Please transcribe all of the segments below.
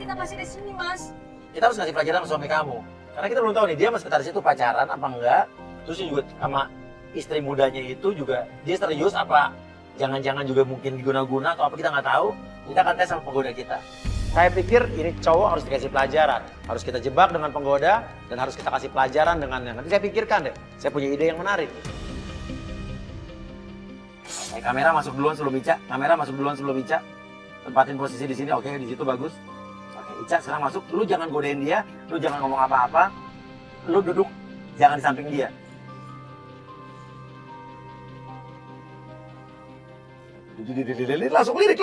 kita masih di sini, Mas? Kita harus ngasih pelajaran sama suami kamu. Karena kita belum tahu nih dia sama sekretaris itu pacaran apa enggak. Terus dia juga sama istri mudanya itu juga dia serius apa jangan-jangan juga mungkin diguna-guna atau apa kita nggak tahu. Kita akan tes sama penggoda kita. Saya pikir ini cowok harus dikasih pelajaran. Harus kita jebak dengan penggoda dan harus kita kasih pelajaran dengannya. Nanti saya pikirkan deh. Saya punya ide yang menarik. Kamera masuk duluan sebelum Ica. Kamera masuk duluan sebelum Ica. Tempatin posisi di sini. Oke, di situ bagus. Oke, Ica sekarang masuk. Lu jangan godain dia. Lu jangan ngomong apa-apa. Lu duduk. Jangan di samping dia. Langsung lirik.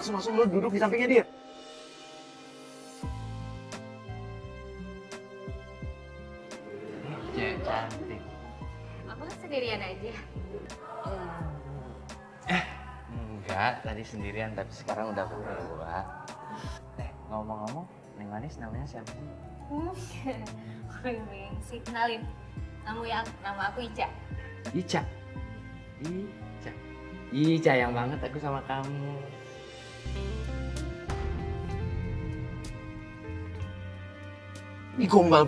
Langsung lu duduk di sampingnya dia. Cewek cantik. Aku sendirian aja. Enggak, tadi sendirian tapi sekarang udah berdua. Ngomong-ngomong, Neng Manis namanya siapa sih? Sih, kenalin. Nama aku Ica. Ica. Ica. Ica yang banget aku sama kamu. Ini gombal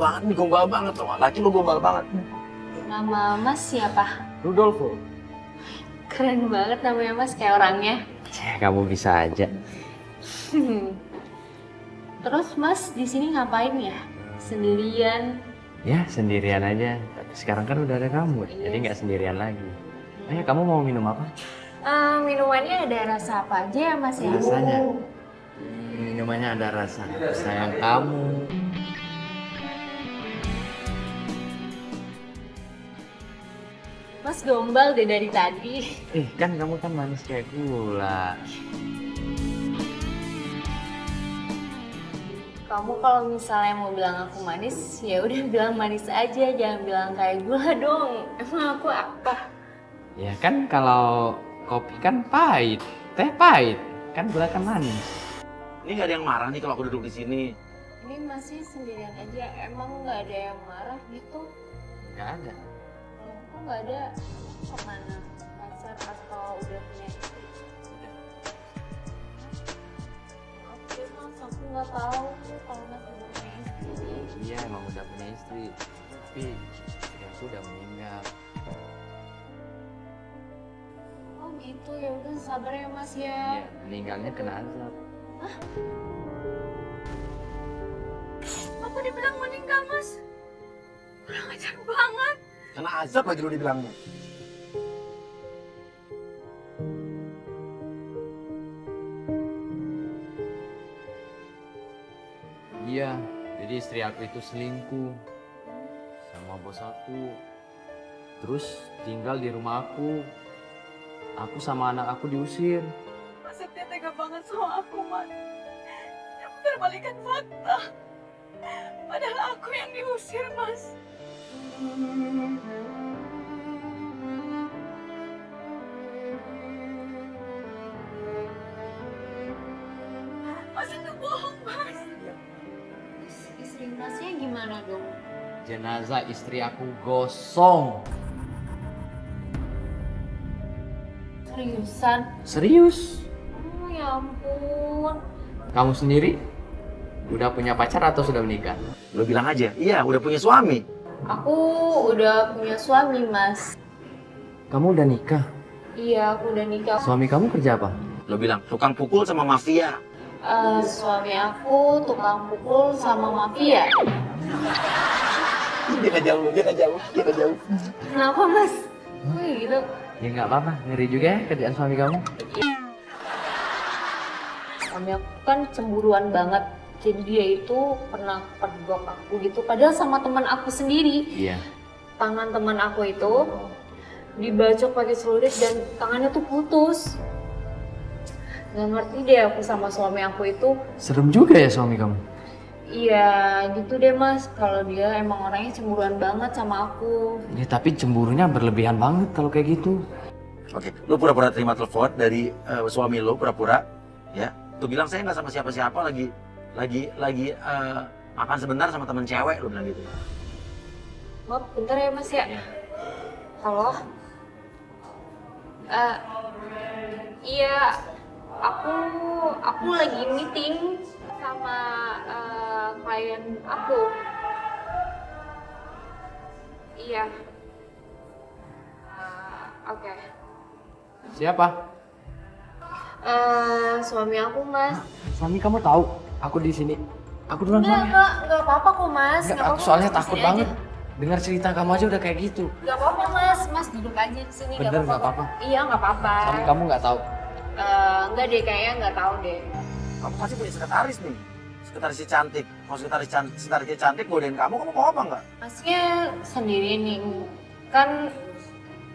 banget loh. Laki lu gombal banget. Nama Mas siapa? Rudolfo. Keren banget namanya Mas, kayak orangnya. Kamu bisa aja. Terus Mas di sini ngapain ya? Sendirian? Ya, sendirian aja. Tapi sekarang kan udah ada kamu, jadi nggak sendirian lagi. Ayo, kamu mau minum apa? Minumannya ada rasa apa aja ya Mas ya? Rasanya? Minumannya ada rasa sayang kamu. Mas gombal deh dari tadi. Kan kamu kan manis kayak gula. Kamu kalau misalnya mau bilang aku manis, ya udah bilang manis aja, jangan bilang kayak gula dong. Emang aku apa? Ya kan kalau kopi kan pahit, teh pahit, kan gula kan manis. Ini nggak ada yang marah nih kalau aku duduk di sini. Ini masih sendirian aja, emang nggak ada yang marah gitu? Nggak ada. Kok nggak ada? Kemana? Pacar atau udah punya istri? Oke Mas, aku nggak tahu kalau Mas udah punya istri. Iya emang udah punya istri, tapi istri aku udah meninggal. Oh gitu, ya udah sabar ya Mas ya. Iya, meninggalnya kena azab. Aku dibilang meninggal Mas. Kurang ajar banget. Kena azab lagi lu dibilangnya. Iya, jadi istri aku itu selingkuh sama bos aku. Terus tinggal di rumah aku. Aku sama anak aku diusir. Mas dia tega banget sama aku Mas. Dia berbalikan fakta. Padahal aku yang diusir Mas. Mas itu bohong Mas. Terus istri Masnya gimana dong? Jenazah istri aku gosong. Seriusan? Serius? Oh ya ampun. Kamu sendiri udah punya pacar atau sudah menikah? Lu bilang aja, iya udah punya suami. Aku udah punya suami Mas. Kamu udah nikah? Iya aku udah nikah. Suami kamu kerja apa? Lu bilang tukang pukul sama mafia. Suami aku tukang pukul sama mafia. Dia nggak jauh. Kenapa Mas? Kok kayak gitu? Ya nggak apa-apa, ngeri juga ya kerjaan suami kamu. Suami aku kan cemburuan banget. Jadi dia itu pernah pergok aku gitu. Padahal sama teman aku sendiri. Iya. Tangan teman aku itu dibacok pakai celurit dan tangannya tuh putus. Gak ngerti deh aku sama suami aku itu. Serem juga ya suami kamu? Iya gitu deh Mas. Kalau dia emang orangnya cemburuan banget sama aku. Ya tapi cemburunya berlebihan banget kalau kayak gitu. Oke, lu pura-pura terima telepon dari suami lu, pura-pura, ya. Tuh bilang saya nggak sama siapa-siapa, lagi makan sebentar sama temen cewek, lu bilang gitu. Maaf, bentar ya Mas ya. Halo? Iya, aku lagi meeting sama klien aku. Iya. Oke. Siapa? Suami aku Mas. Suami kamu tahu aku di sini. Aku duluan soalnya. Enggak apa-apa kok Mas. Enggak, Nggak aku apa-apa, soalnya Mas, takut di sini banget. aja. Dengar cerita kamu aja udah kayak gitu. Enggak apa-apa Mas, Mas duduk aja di sini. Bener, nggak apa-apa? Iya nggak apa-apa. Suami kamu nggak tahu. Enggak deh, kayaknya nggak tahu deh. Kamu pasti punya sekretaris nih. Sekretaris cantik. Mau sekretaris cantik godain kamu mau apa nggak? Masnya sendiri nih, kan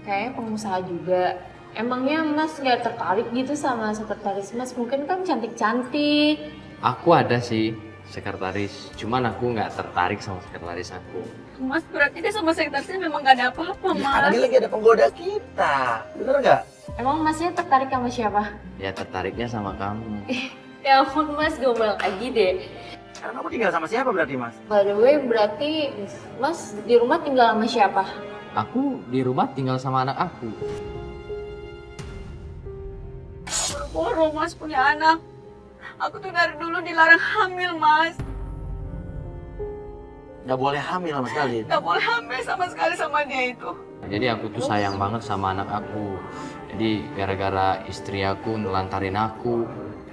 kayaknya pengusaha juga. Emangnya Mas nggak tertarik gitu sama sekretaris Mas? Mungkin kan cantik-cantik. Aku ada sih sekretaris, cuman aku nggak tertarik sama sekretaris aku. Mas berarti dia sama sekretarisnya memang nggak ada apa-apa Ya, karena dia lagi ada penggoda kita. Bener nggak? Emang Masnya tertarik sama siapa? Ya tertariknya sama kamu. Ya ampun Mas, gombal lagi deh. Karena kamu tinggal sama siapa berarti, Mas? By the way, berarti Mas di rumah tinggal sama siapa? Aku di rumah tinggal sama anak aku. Boro Mas punya anak. Aku tuh dari dulu dilarang hamil Mas. Nggak boleh hamil sama sekali. Gak boleh hamil sama sekali sama dia itu. Jadi aku tuh sayang banget sama anak aku. Jadi gara-gara istri aku nelantarin aku,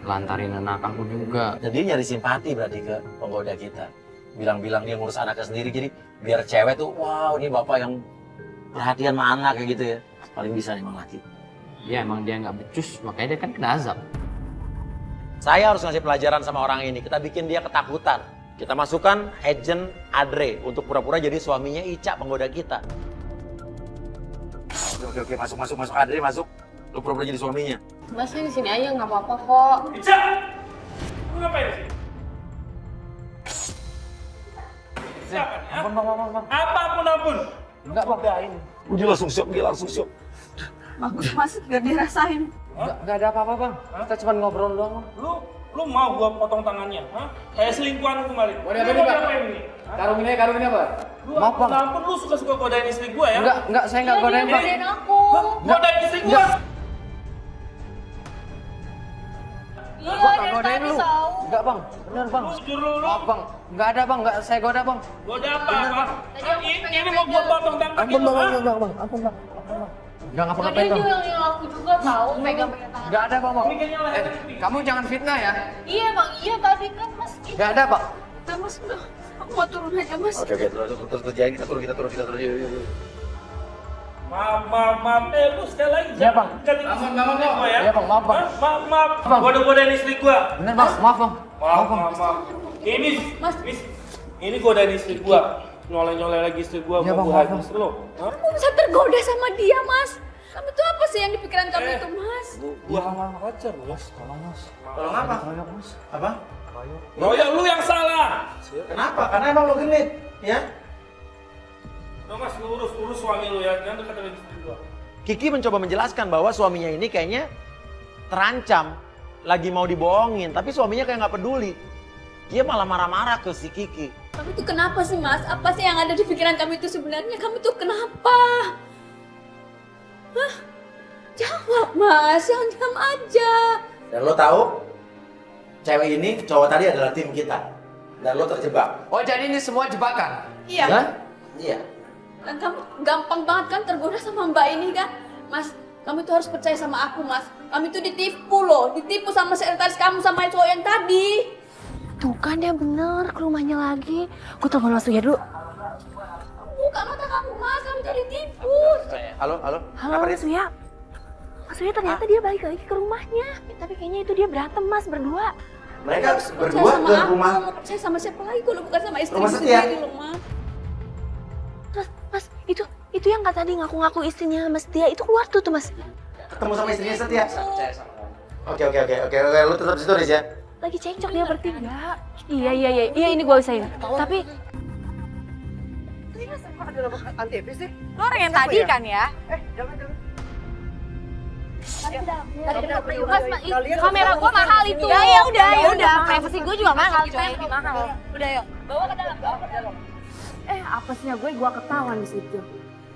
nelantarin anak aku juga. Dan dia nyari simpati berarti ke penggoda kita. Bilang-bilang dia ngurus anaknya sendiri, jadi biar cewek tuh, wow ini bapak yang perhatian sama anak kayak gitu ya. Paling bisa nih emang laki. Ya emang dia nggak becus, makanya dia kan kena azab. Saya harus ngasih pelajaran sama orang ini, kita bikin dia ketakutan. Kita masukkan agent Adre untuk pura-pura jadi suaminya Ica, penggoda kita. Oke, masuk Adre, masuk. Lu pura-pura jadi suaminya. Masnya di sini aja nggak apa-apa kok. Ica! Lu ngapain di sini? Siapa nih? Ampun bang. Apapun. Enggak bang. Dia langsung syok. Bagus Mas, biar dirasain. Enggak ada apa-apa bang. Kita cuma ngobrol doang. Lu mau gua potong tangannya? Hah? Kayak selingkuhan kemarin. Mau diapain nih, Pak? Ini? Hah? Karung ini apa? Lu Maaf, Bang. ampun lu suka-suka godain istri gua ya? Enggak, saya enggak godain bang. Godain aku. Hah? Godain istri gua? Iya, Gua nggak dari godain tadi lu. tahu. Enggak bang, bener bang. Lu jujur lu. Maaf bang, enggak ada bang, enggak saya goda bang. Goda apa? Tadi Bang? aku pengen Ini mau gua potong tangan Ampun gitu, bang, hah? ampun bang. Enggak Nggak, ngapa-ngapain dia bang. juga yang aku juga tahu pegang-pegang tangan. Enggak ada bang. Ini kayaknya leher ini. Kamu jangan fitnah ya. Iya bang, iya tadi kan Mas. Enggak ada pak. Udah Mas, udah. Aku mau turun aja Mas. Oke, terus kerjain, kita turun. Yuk. Maaf. Lu sekali lagi. Iya, Bang. Ganti Maaf, istri Bang. gua ya. Iya, Bang, maaf, Bang. Hah? Maaf. Bang. Godain istri gua. Bener bang, maaf bang. Maaf. Ini, Miss, ini godain istri gua. Nyoleh lagi istri gua, Iya, mau Bang, gua maaf, habis Bang. lu. Hah? Kamu bisa tergoda sama dia Mas. Kamu tuh apa sih yang di pikiran kamu itu Mas? Iya bang, wajar mas. Tolong mas. Tolong apa? Royok mas. Apa? Royok lu yang salah. Kenapa? Karena emang lo genit, ya? Udah Mas, lu urus suami lu ya, jangan dekat-dekat istri gua. Kiki mencoba menjelaskan bahwa suaminya ini kayaknya terancam, lagi mau dibohongin, tapi suaminya kayak nggak peduli. Dia malah marah-marah ke si Kiki. Kamu tuh kenapa sih Mas? Apa sih yang ada di pikiran kamu itu sebenarnya? Kamu tuh kenapa? Hah? Jawab Mas, jangan diam aja. Dan lo tahu, cewek ini, cowok tadi adalah tim kita. Dan lo terjebak. Oh jadi ini semua jebakan? Iya. Hah? Iya. Dan kamu gampang banget kan tergoda sama Mbak ini kan? Mas, kamu tuh harus percaya sama aku Mas. Kami tuh ditipu loh, ditipu sama sekretaris kamu sama cowok yang tadi. Tuh kan dia bener ke rumahnya lagi. Gue telepon Mas Uya dulu. Buka mata kamu Mas, kamu tuh ditipu. Halo? Halo Apa Mas Uya. Mas Uya ternyata dia balik lagi ke rumahnya. Tapi kayaknya itu dia berantem Mas berdua. Mereka Percaya berdua sama ke aku, rumah. mau percaya sama siapa lagi kalau bukan sama istri Rumah Setia? sendiri loh Mas. Terus Mas itu yang kata tadi ngaku-ngaku istrinya Mas Tia itu keluar tuh Mas. Ketemu sama istrinya Setia. Percaya sama kamu. Oke. Lo tetap di situ, Riz, ya? Lagi cekcok dia bertiga. Iya ini gue usahain. Tapi Ini semua adalah antipis sih. Lo orang yang tadi kan ya? Jangan. Kamera gua mahal itu. Ya udah. Privacy gua juga mahal, coy. Mahal. Udah yuk. Bawa ke dalam. Apesnya gua ketahuan di situ.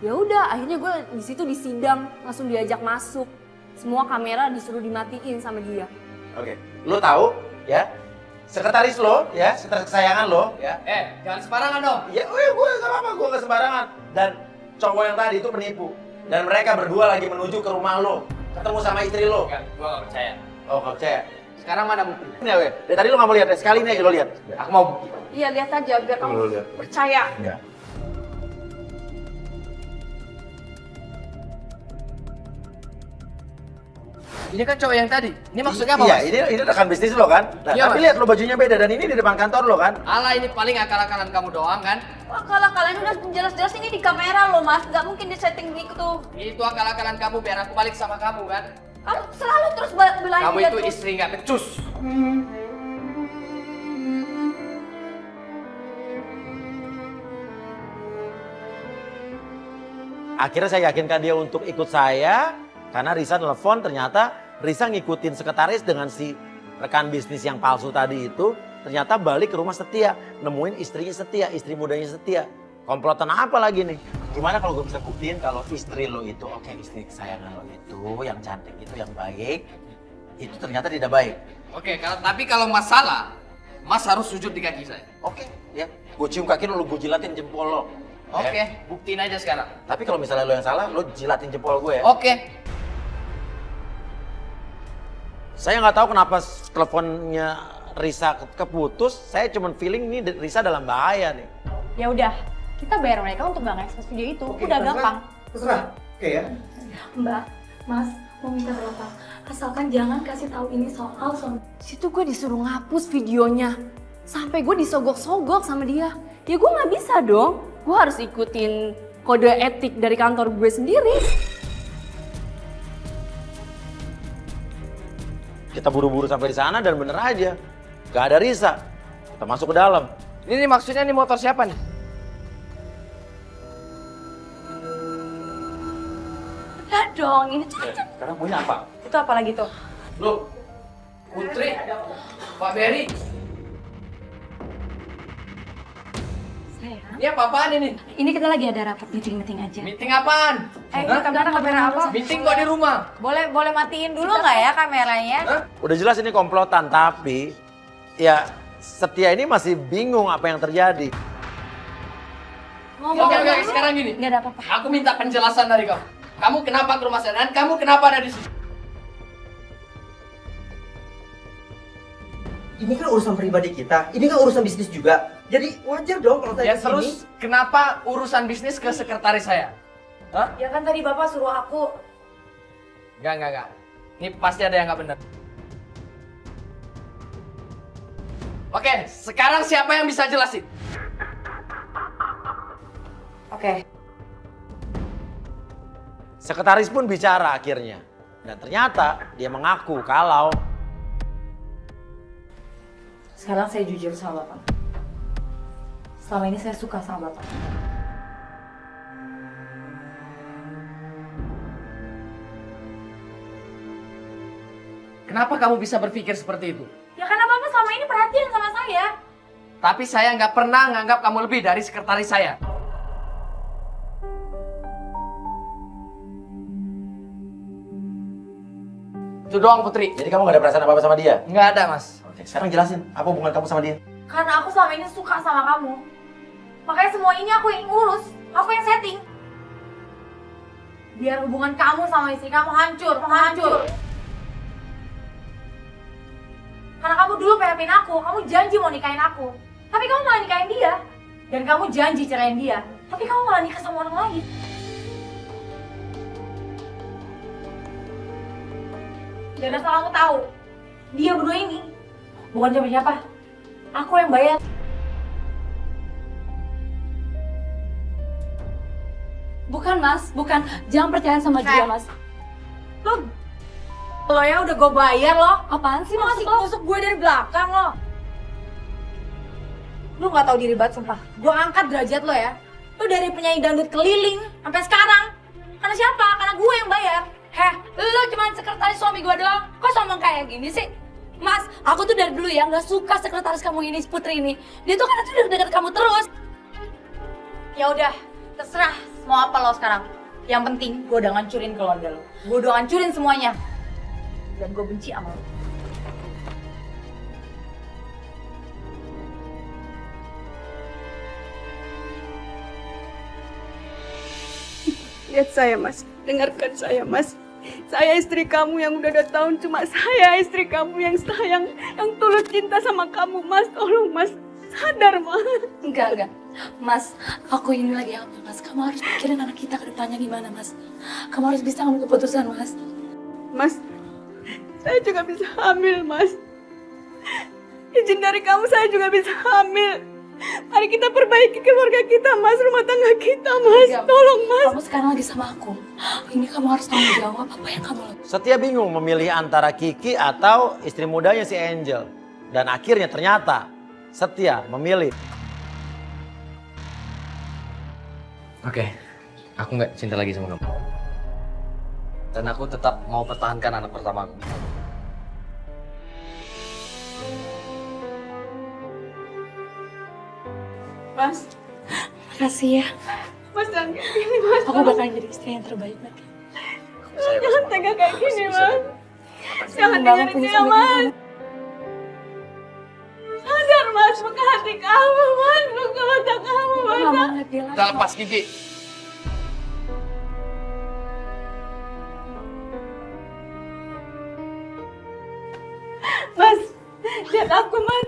Ya udah, akhirnya gue di situ disidang, langsung diajak masuk. Semua kamera disuruh dimatiin sama dia. Oke, lo tahu ya? Sekretaris lo, ya, sekretaris kesayangan lo, ya. Jangan sembarangan dong. Ya, gue gak apa-apa, gue gak sembarangan. Dan cowok yang tadi itu penipu. Dan mereka berdua lagi menuju ke rumah lo, ketemu sama istri lo. Enggak, gua gak percaya. Oh, gak percaya? Sekarang mana bukti? Ini ya, dari tadi lo gak mau lihat, sekali ini aja lo lihat. Aku mau bukti. Iya, lihat aja biar kamu Lo lihat. percaya. Ya. Ini kan cowok yang tadi. Ini maksudnya apa, Iya, Mas? ini rekan bisnis lo kan? Nah, Iya, tapi Mas. lihat lo bajunya beda dan ini di depan kantor lo kan? Alah, ini paling akal-akalan kamu doang kan? Wah, kalau kalian udah jelas-jelas ini di kamera loh, Mas. Gak mungkin disetting gitu. Itu akal-akalan kamu biar aku balik sama kamu kan? Kamu selalu terus belain Kamu dia itu terus. istri nggak becus. Akhirnya saya yakinkan dia untuk ikut saya karena Risa telepon, ternyata Risa ngikutin sekretaris dengan si rekan bisnis yang palsu tadi itu, ternyata balik ke rumah Setia, nemuin istrinya Setia, istri mudanya Setia. Komplotan apa lagi nih? Gimana kalau gue bisa buktiin kalau istri lo itu, oke, istri kesayangan lo itu, yang cantik itu, yang baik, itu ternyata tidak baik. Oke, tapi kalau masalah, Mas harus sujud di kaki saya. Oke, ya, gue cium kaki lo, gue jilatin jempol lo. Oke, Ya. buktiin aja sekarang. Tapi kalau misalnya lo yang salah, lo jilatin jempol gue ya. Oke. Saya nggak tahu kenapa teleponnya Risa keputus. Saya cuma feeling nih Risa dalam bahaya nih. Ya udah, kita bayar mereka untuk nggak nge-expose video itu. Udah gampang. Terserah. Oke ya. Mbak, Mas, mau minta berapa? Asalkan jangan kasih tahu ini soal suami. Situ gue disuruh ngapus videonya. Sampai gue disogok-sogok sama dia. Ya gue nggak bisa dong. Gue harus ikutin kode etik dari kantor gue sendiri. Kita buru-buru sampai di sana dan bener aja. Gak ada Risa. Kita masuk ke dalam. Ini maksudnya nih motor siapa nih? Udah dong, ini tuh Sekarang punya apa? itu apa lagi tuh? Loh, Putri, Pak Berry, Sayang. ini apa-apaan ini? Ini kita lagi ada rapat meeting aja. Meeting apaan? Kamera apa? Meeting kok di rumah? Boleh matiin dulu nggak ya kameranya? Udah jelas ini komplotan, tapi ya Setia ini masih bingung apa yang terjadi. Oke, sekarang gini. Nggak ada apa-apa. Aku minta penjelasan dari kamu. Kamu kenapa ke rumah saya dan kamu kenapa ada di sini? Ini kan urusan pribadi kita, ini kan urusan bisnis juga. Jadi wajar dong kalau Ya saya kesini. terus kenapa urusan bisnis ke sekretaris saya? Hah? Ya kan tadi Bapak suruh aku. Enggak. Ini pasti ada yang nggak benar. Oke, sekarang siapa yang bisa jelasin? Oke. Sekretaris pun bicara akhirnya. Dan ternyata dia mengaku kalau Sekarang saya jujur sama Bapak. Selama ini saya suka sama Bapak. Kenapa kamu bisa berpikir seperti itu? Ya karena Bapak selama ini perhatian sama saya. Tapi saya nggak pernah nganggap kamu lebih dari sekretaris saya. Itu doang, Putri. jadi kamu gak ada perasaan apa-apa sama dia? Nggak ada, Mas. Oke, sekarang jelasin apa hubungan kamu sama dia? Karena aku selama ini suka sama kamu. Makanya semua ini aku yang urus, aku yang setting. Biar hubungan kamu sama istri kamu hancur. Karena kamu dulu PHP-in aku, kamu janji mau nikahin aku. Tapi kamu malah nikahin dia. Dan kamu janji cerain dia. Tapi kamu malah nikah sama orang lain. Dan asal kamu tahu, dia berdua ini bukan siapa-siapa. Aku yang bayar. Bukan Mas, bukan. Jangan percaya sama dia Mas. Lo ya udah gue bayar lo. Apaan sih Lo masih maksud lo? nusuk gue dari belakang lo. Lu gak tahu diri banget sumpah. Gue angkat derajat lo ya. Lu dari penyanyi dangdut keliling sampai sekarang. Karena siapa? Karena gue yang bayar. Heh, lu cuma sekretaris suami gue doang. Kok sombong kayak gini sih? Mas, aku tuh dari dulu ya nggak suka sekretaris kamu ini, Putri ini. Dia tuh karena tuh udah deket kamu terus. Ya udah, terserah mau apa lo sekarang. Yang penting gue udah ngancurin keluarga lo. Gue udah ngancurin semuanya. Dan gue benci sama lo. Lihat saya Mas, dengarkan saya Mas. Saya istri kamu yang udah 2 tahun, cuma saya istri kamu yang sayang, yang tulus cinta sama kamu Mas. Tolong Mas, sadar Mas. Enggak. Mas, aku ini lagi apa Mas? Kamu harus pikirin anak kita ke depannya gimana Mas. Kamu harus bisa ngambil keputusan Mas. Mas, saya juga bisa hamil Mas. Izin dari kamu saya juga bisa hamil. Mari kita perbaiki keluarga kita Mas, rumah tangga kita Mas. Enggak. Tolong Mas. Kamu sekarang lagi sama aku. Ini kamu harus tanggung jawab apa yang kamu lakukan. Setia bingung memilih antara Kiki atau istri mudanya si Angel. Dan akhirnya ternyata Setia memilih. Oke, aku nggak cinta lagi sama kamu. Dan aku tetap mau pertahankan anak pertama aku. Mas, Makasih ya. Mas jangan kayak gini Mas. Aku bakal jadi istri yang terbaik lagi. Jangan tega kayak gini Mas. Jangan Banget tinggalin punya dia suami Mas. kamu. Sadar Mas, buka hati kamu Mas. Buka mata kamu Aku Mas. gak mau ngeliat dia lagi. Kita lepas Kiki. Mas, lihat aku Mas.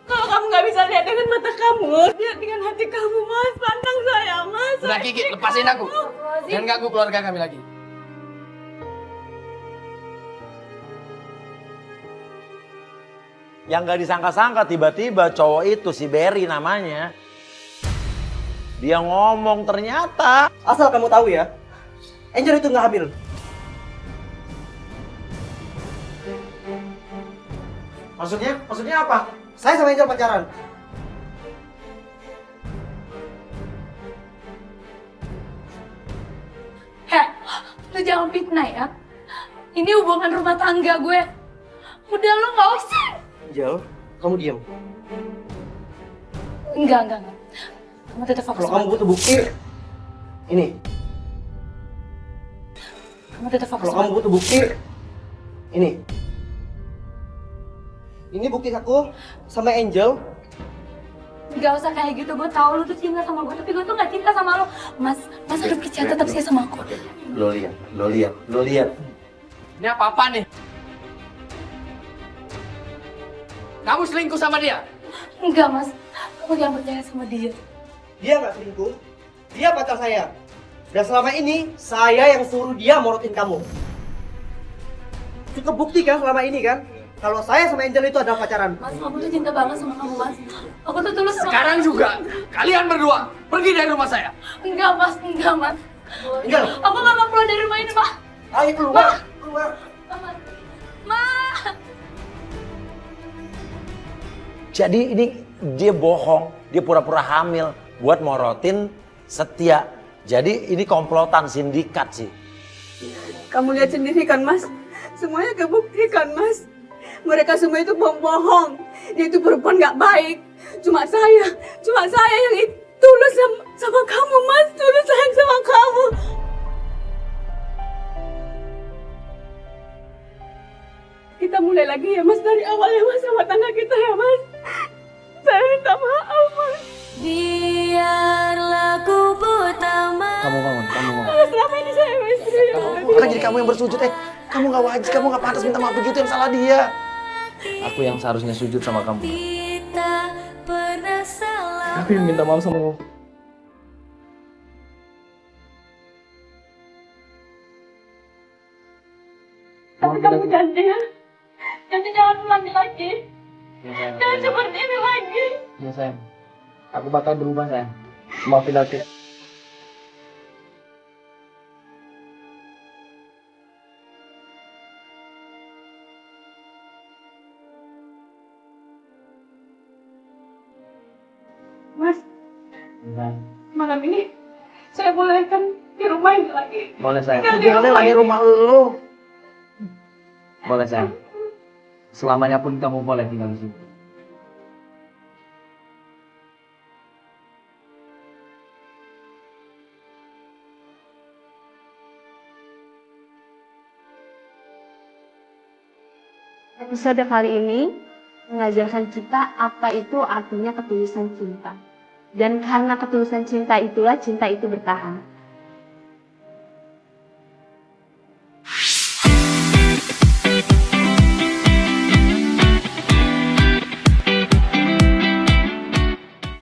Kalau kamu nggak bisa lihat dengan mata kamu, lihat dengan hati kamu Mas. Pandang saya Mas. Udah Kiki, lepasin aku. Jangan ganggu keluarga kami lagi. Yang gak disangka-sangka tiba-tiba cowok itu si Berry namanya. Dia ngomong ternyata. Asal kamu tahu ya, Angel itu nggak hamil. Maksudnya apa? Saya sama Angel pacaran. Heh, lu jangan fitnah ya. Ini hubungan rumah tangga gue. Udah lu gak usah. Angel, kamu diam. Enggak. Kamu tetap fokus. Kalau kamu butuh bukti, ini. Kamu tetap fokus. Kalau kamu butuh bukti, ini. Ini bukti aku sama Angel. Gak usah kayak gitu, gue tau lu tuh cinta sama gue, tapi gue tuh gak cinta sama lu. Mas harus percaya tetap sih sama aku. Lo lihat. Ini apa-apa nih? Kamu selingkuh sama dia? Enggak Mas, kamu jangan percaya sama dia. Dia nggak selingkuh. Dia pacar saya. Dan selama ini, saya yang suruh dia morotin kamu. Cukup bukti kan selama ini kan? Kalau saya sama Angel itu adalah pacaran. Mas, aku tuh cinta banget sama kamu Mas. Aku tuh tulus sama Sekarang juga, kalian berdua pergi dari rumah saya. Enggak Mas. Angel, Aku gak mau keluar dari rumah ini, Pak. ayo keluar. Keluar. Ma. Jadi ini dia bohong. Dia pura-pura hamil buat morotin Setia. Jadi ini komplotan sindikat sih. Kamu lihat sendiri kan Mas. Semuanya kebuktikan Mas. Mereka semua itu bohong. Dia itu perempuan nggak baik. Cuma saya yang tulus sama kamu Mas. Tulus sayang sama kamu. Kita mulai lagi ya Mas dari awal ya Mas sama tangga kita ya Mas. Saya minta maaf Mas. Biarlah ku pertama. Kamu bangun. Selama ini saya istri. Kan jadi kamu yang bersujud. Kamu gak wajib, kamu gak pantas minta maaf begitu, yang salah dia. Aku yang seharusnya sujud sama kamu. Kita pernah salah. Aku yang minta maaf sama kamu. Tapi kamu janji ya. Janji jangan ulangi lagi. Ya, sayang. Jangan seperti ini lagi. Ya sayang. Aku bakal berubah sayang. Maafin aku. Mas, malam ini saya bolehkan di rumah ini lagi. Boleh sayang. Boleh lagi rumah lu. Boleh sayang. Selamanya pun kamu boleh tinggal di sini. Episode kali ini mengajarkan kita apa itu artinya ketulusan cinta. Dan karena ketulusan cinta itulah cinta itu bertahan.